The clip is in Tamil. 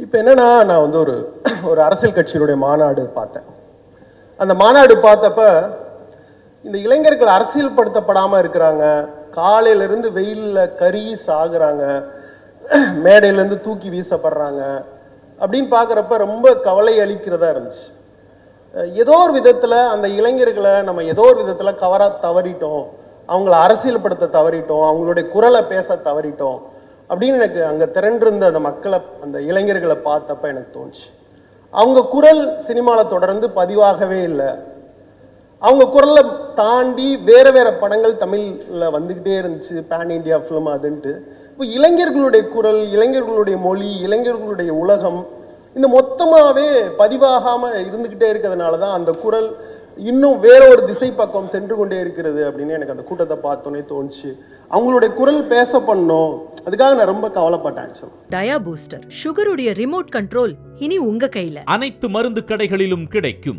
இப்போ என்னன்னா, நான் வந்து ஒரு அரசியல் கட்சியினுடைய மாநாடு பார்த்தேன். அந்த மாநாடு பார்த்தப்ப இந்த இளைஞர்கள் அரசியல் படுத்தப்படாம இருக்கிறாங்க. காலையிலிருந்து வெயில்ல கருகி சாகுறாங்க, மேடையிலேருந்து தூக்கி வீசப்படுறாங்க அப்படின்னு பார்க்குறப்ப ரொம்ப கவலை அளிக்கிறதா இருந்துச்சு. ஏதோ ஒரு விதத்தில் அந்த இளைஞர்களை நம்ம ஏதோ ஒரு விதத்தில் கவர தவறிட்டோம், அவங்கள அரசியல்படுத்த தவறிட்டோம், அவங்களுடைய குரலை பேச தவறிட்டோம் அப்படின்னு எனக்கு அங்கே திரண்டிருந்த அந்த மக்களை, அந்த இளைஞர்களை பார்த்தப்ப எனக்கு தோணுச்சு. அவங்க குரல் சினிமாவில் தொடர்ந்து பதிவாகவே இல்லை. அவங்க குரலை தாண்டி வேற வேற படங்கள் தமிழில் வந்துக்கிட்டே இருந்துச்சு, பேன் இண்டியா ஃபிலிம் அதுன்ட்டு. இப்போ இளைஞர்களுடைய குரல், இளைஞர்களுடைய மொழி, இளைஞர்களுடைய உலகம் இந்த மொத்தமாகவே பதிவாகாமல் இருந்துக்கிட்டே இருக்கிறதுனால தான் அந்த குரல் இன்னும் வேற ஒரு திசை பக்கம் சென்று கொண்டே இருக்கிறது அப்படின்னு எனக்கு அந்த கூட்டத்தை பார்த்தோன்னே தோணுச்சு. அவங்களுடைய குரல் பேச பண்ணோம், அதுக்காக நான் ரொம்ப கவலைப்பட்டேன். டயா பூஸ்டர் சுகருடைய ரிமோட் கண்ட்ரோல் இனி உங்க கையில. அனைத்து மருந்து கடைகளிலும் கிடைக்கும்.